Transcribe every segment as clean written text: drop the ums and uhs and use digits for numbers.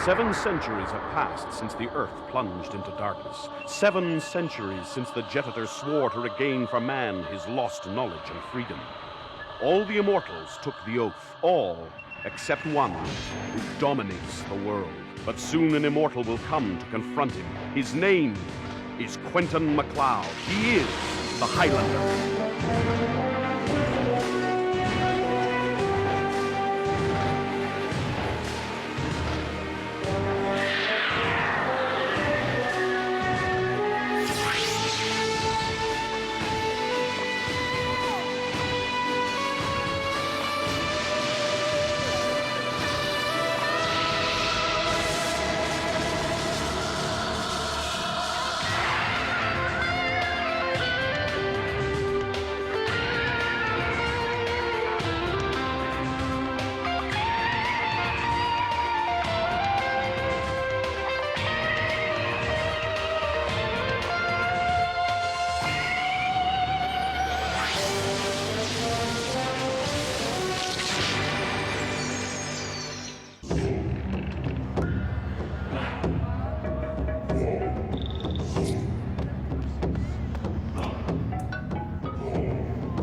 7 centuries have passed since the Earth plunged into darkness. 7 centuries since the Jetitor swore to regain for man his lost knowledge and freedom. All the Immortals took the oath, all except one who dominates the world. But soon an Immortal will come to confront him. His name is Quentin MacLeod. He is the Highlander.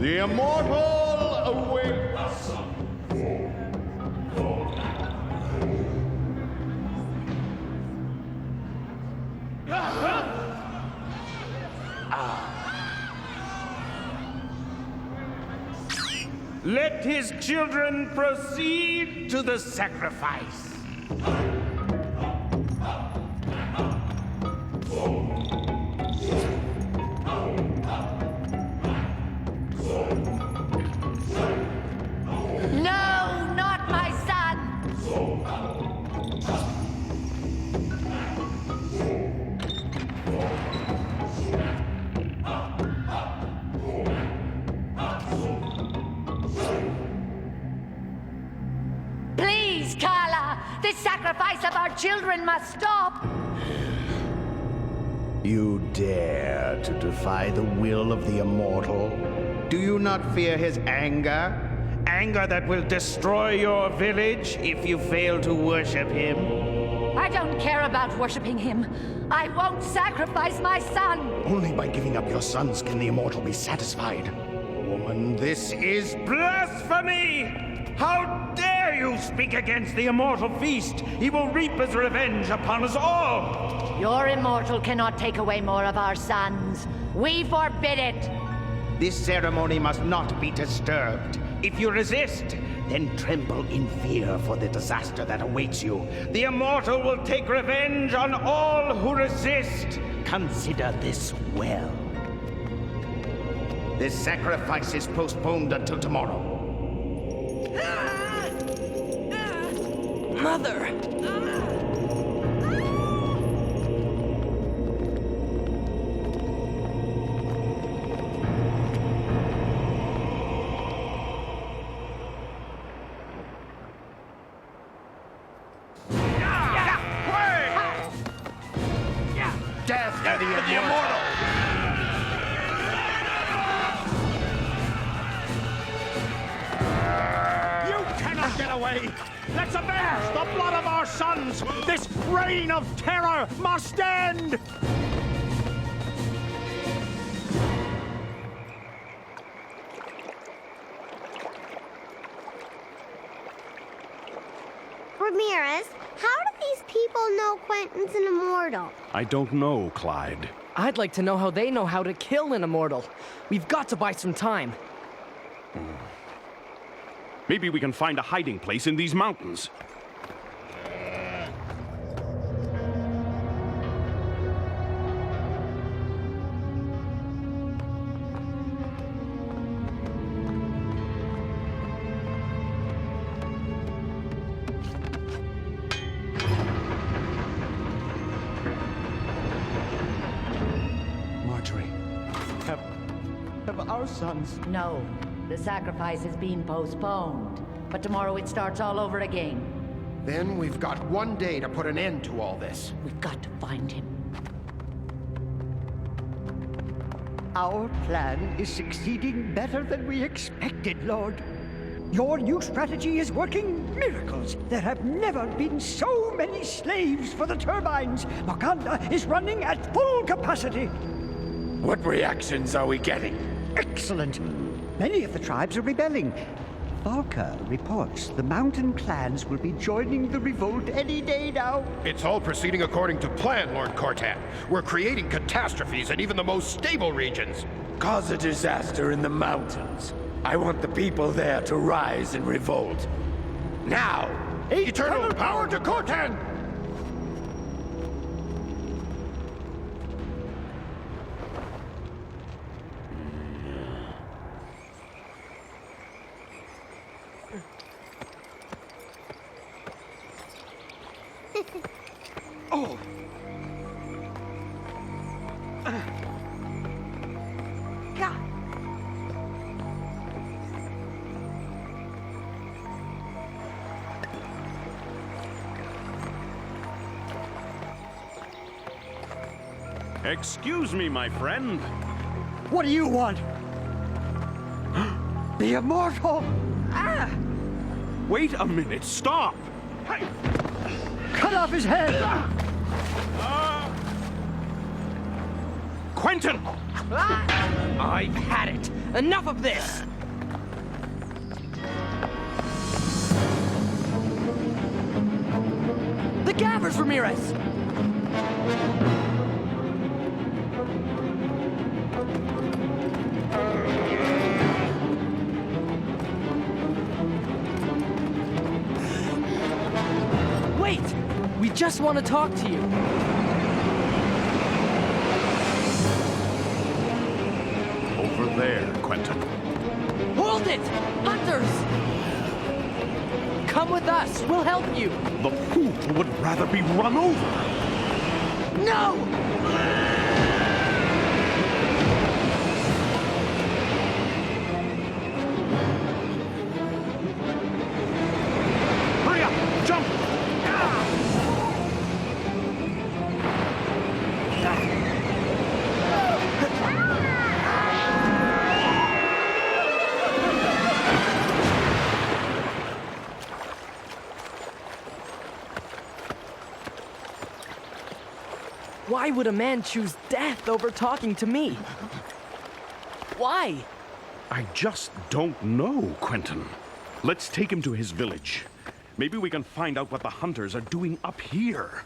The Immortal awaits! Let his children proceed to the sacrifice. No, not my son! Please, Carla! This sacrifice of our children must stop! You dare to defy the will of the Immortal? Do you not fear his anger? Anger that will destroy your village if you fail to worship him? I don't care about worshiping him. I won't sacrifice my son! Only by giving up your sons can the Immortal be satisfied. Woman, this is Blasphemy! How dare you speak against the Immortal Feast? He will reap his revenge upon us all! Your Immortal cannot take away more of our sons. We forbid it! This ceremony must not be disturbed. If you resist, then tremble in fear for the disaster that awaits you. The Immortal will take revenge on all who resist. Consider this well. This sacrifice is postponed until tomorrow. Mother! Death to the Immortal! You cannot get away! Let's avenge the blood of our sons! This reign of terror must end! Ramirez, how do these people know Quentin's an Immortal? I don't know, Clyde. I'd like to know how they know how to kill an Immortal. We've got to buy some time. Maybe we can find a hiding place in these mountains. Marjorie, have our sons... No, the sacrifice is being postponed. But tomorrow it starts all over again. Then we've got one day to put an end to all this. We've got to find him. Our plan is succeeding better than we expected, Lord. Your new strategy is working miracles. There have never been so many slaves for the turbines. Wakanda is running at full capacity. What reactions are we getting? Excellent. Many of the tribes are rebelling. Valka reports the mountain clans will be joining the revolt any day now. It's all proceeding according to plan, Lord Cortan. We're creating catastrophes in even the most stable regions. Cause a disaster in the mountains. I want the people there to rise and revolt. Now! Eternal power to Cortan! Oh! Yeah. Excuse me, my friend. What do you want? The Immortal! Ah! Wait a minute, stop! Hey. Cut off his head! Quentin! I've had it. Enough of this! The Gaffers, Ramirez! Wait! We just want to talk to you. Over there, Quentin. Hold it! Hunters! Come with us. We'll help you. The fool would rather be run over. No! Hurry up! Jump! Why would a man choose death over talking to me? Why? I just don't know, Quentin. Let's take him to his village. Maybe we can find out what the hunters are doing up here.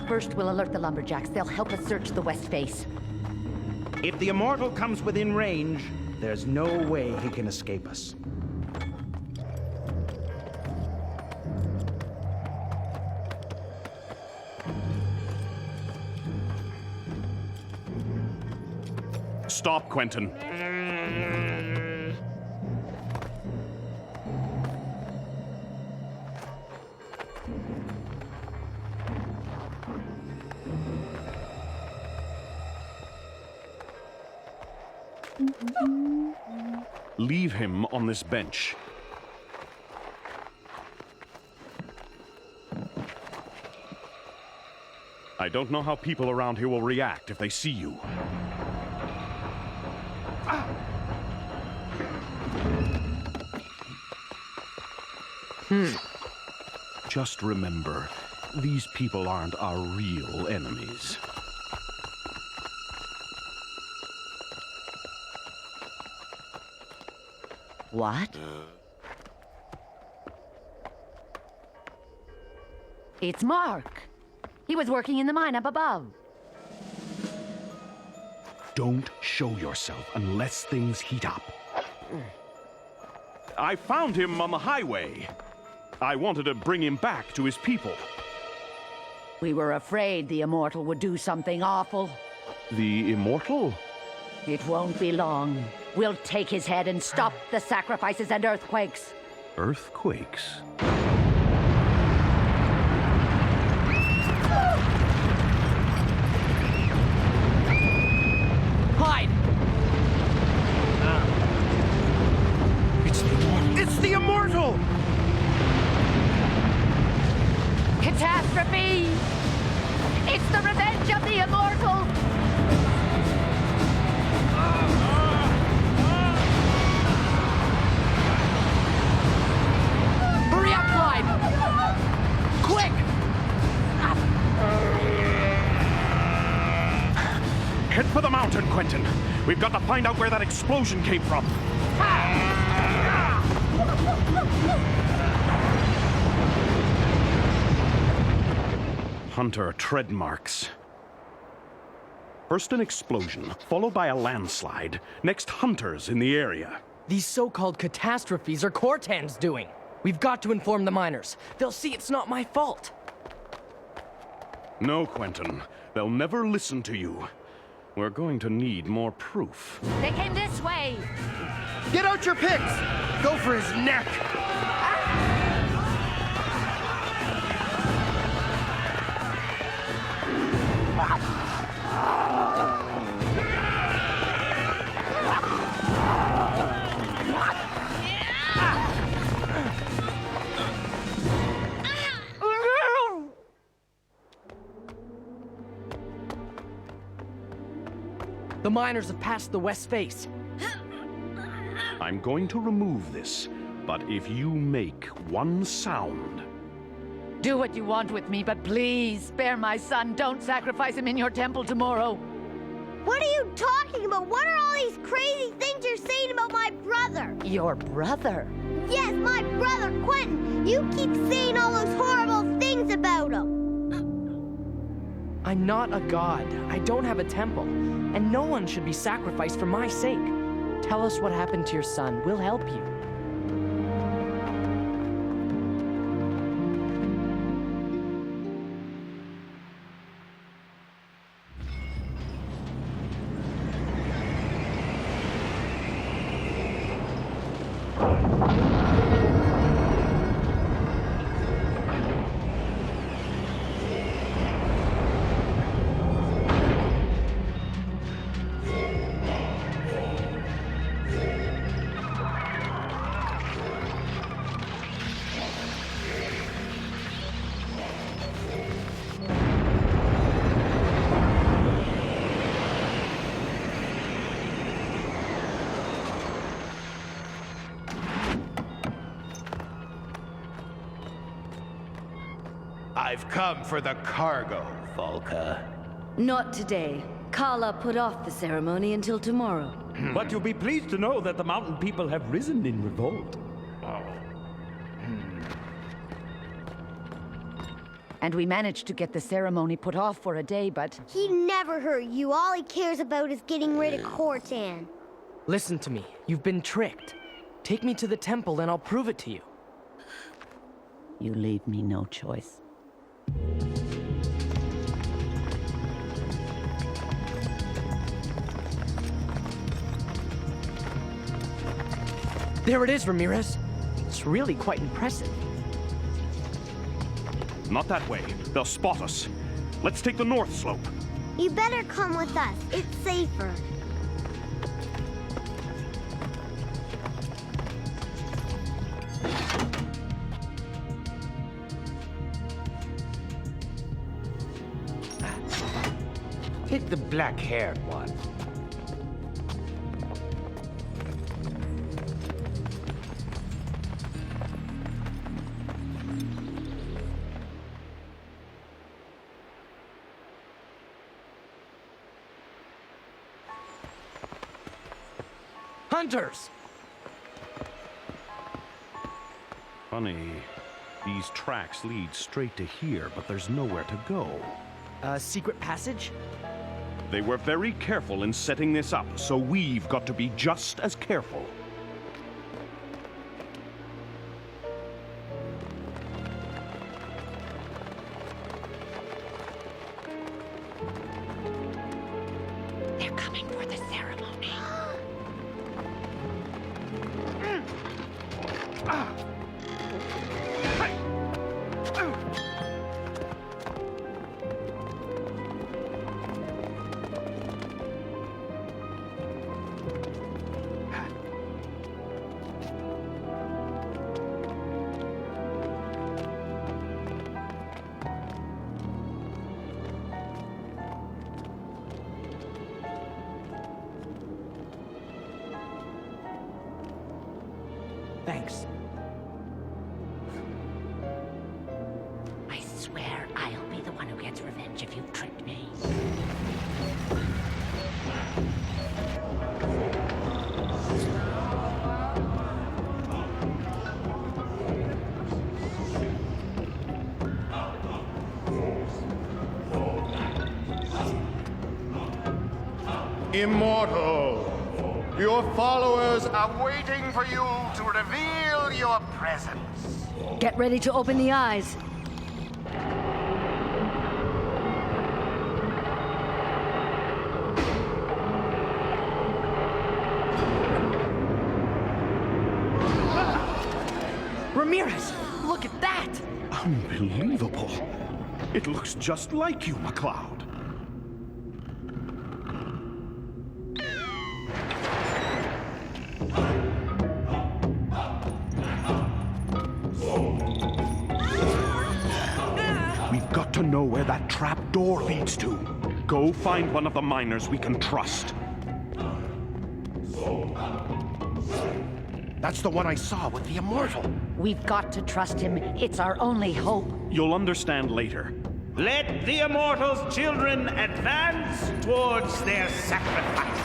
First, we'll alert the lumberjacks. They'll help us search the west face. If the Immortal comes within range, there's no way he can escape us. Stop, Quentin. Leave him on this bench. I don't know how people around here will react if they see you. Just remember, these people aren't our real enemies. What? It's Mark. He was working in the mine up above. Don't show yourself unless things heat up. I found him on the highway. I wanted to bring him back to his people. We were afraid the Immortal would do something awful. The Immortal? It won't be long. We'll take his head and stop the sacrifices and earthquakes. Earthquakes? Hide! It's the Immortal! catastrophe! It's the revenge of the Immortal! Hurry up, Clyde! Quick! Head for the mountain, Quentin. We've got to find out where that explosion came from. Hunter tread marks. First an explosion, followed by a landslide. Next, hunters in the area. These so-called catastrophes are Cortan's doing. We've got to inform the miners. They'll see it's not my fault. No, Quentin. They'll never listen to you. We're going to need more proof. They came this way! Get out your picks! Go for his neck! The miners have passed the west face. I'm going to remove this, but if you make one sound... Do what you want with me, but please spare my son. Don't sacrifice him in your temple tomorrow. What are you talking about? What are all these crazy things you're saying about my brother? Your brother? Yes, my brother, Quentin. You keep saying all those horrible things about him. I'm not a god. I don't have a temple. And no one should be sacrificed for my sake. Tell us what happened to your son. We'll help you. I've come for the cargo, Volca. Not today. Kala put off the ceremony until tomorrow. But you'll be pleased to know that the mountain people have risen in revolt. And we managed to get the ceremony put off for a day, but... He never hurt you. All he cares about is getting rid of Cortan. Listen to me. You've been tricked. Take me to the temple and I'll prove it to you. You leave me no choice. There it is, Ramirez. It's really quite impressive. Not that way. They'll spot us. Let's take the north slope. You better come with us. It's safer. Take the black-haired one. Hunters! Funny. These tracks lead straight to here, but there's nowhere to go. A secret passage? They were very careful in setting this up, so we've got to be just as careful. They're coming for the ceremony. Thanks. I swear I'll be the one who gets revenge if you've tricked me. Immortal, your followers are waiting for you to reveal your presence. Get ready to open the eyes. Ramirez, look at that! Unbelievable. It looks just like you, MacLeod. We've got to know where that trap door leads to. Go find one of the miners we can trust. That's the one I saw with the Immortal. We've got to trust him. It's our only hope. You'll understand later. Let the Immortal's children advance towards their sacrifice.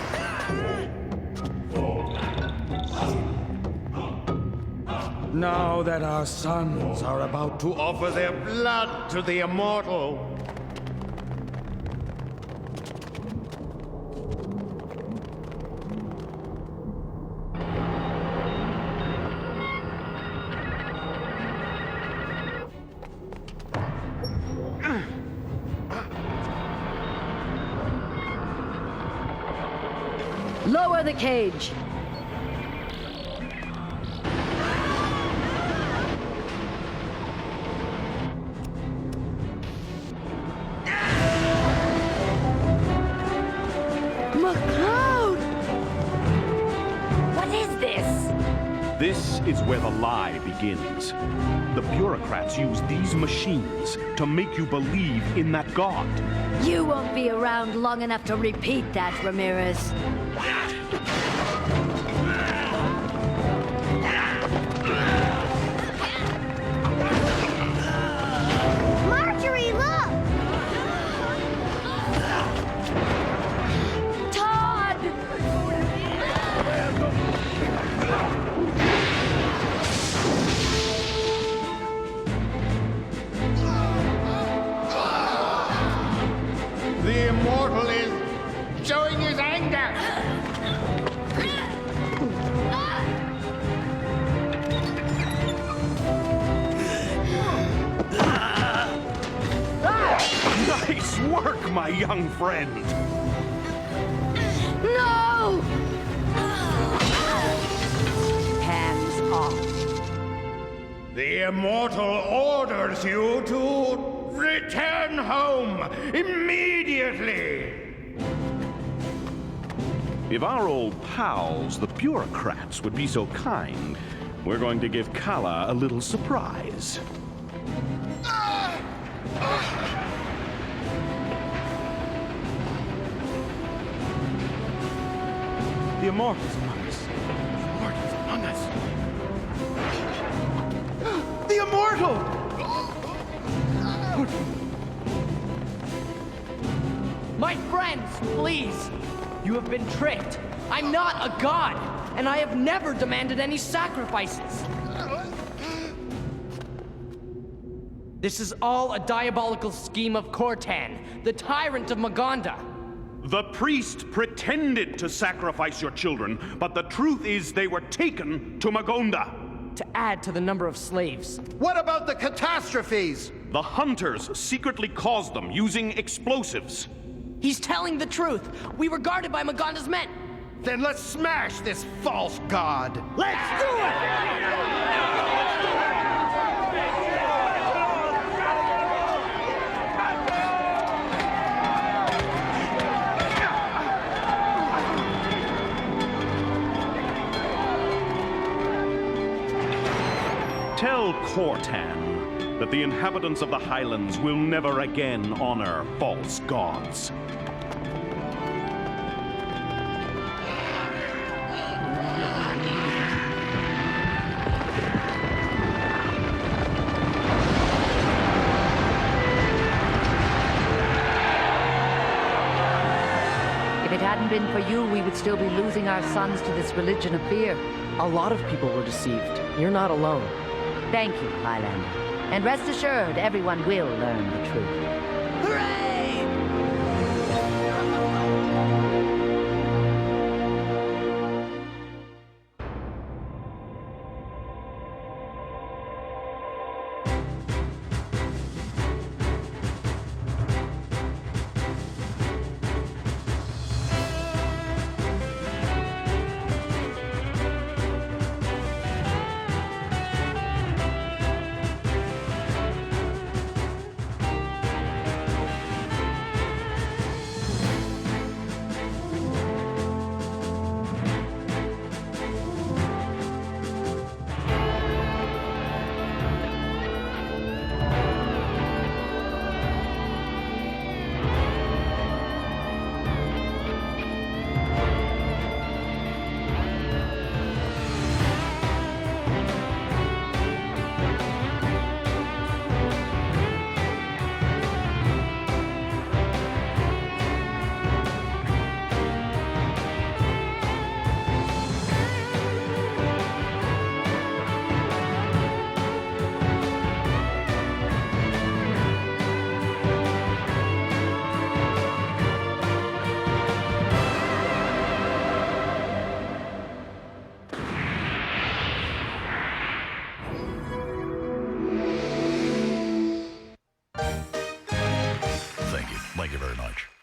Now that our sons are about to offer their blood to the Immortal, Lower the cage. MacLeod! What is this? This is where the lie begins. The bureaucrats use these machines to make you believe in that god. You won't be around long enough to repeat that, Ramirez. Marjorie, look! Todd! The Immortal is showing his anger. Nice work, my young friend. No! Hands off. the Immortal orders you to return home immediately. If our old pals, the bureaucrats, would be so kind, we're going to give Kala a little surprise. The Immortal's among us. The Immortal's among us. The Immortal! My friends, please! You have been tricked. I'm not a god, and I have never demanded any sacrifices. This is all a diabolical scheme of Cortan, the tyrant of Maganda. The priest pretended to sacrifice your children, but the truth is they were taken to Magonda. To add to the number of slaves. What about the catastrophes? The hunters secretly caused them using explosives. He's telling the truth. We were guarded by Maganda's men. Then let's smash this false god. Let's do it! Tell Cortan that the inhabitants of the Highlands will never again honor false gods. it hadn't been for you, we would still be losing our sons to this religion of fear. A lot of people were deceived. You're not alone. Thank you, Highlander. And rest assured, everyone will learn the truth. Hooray! Thank you very much.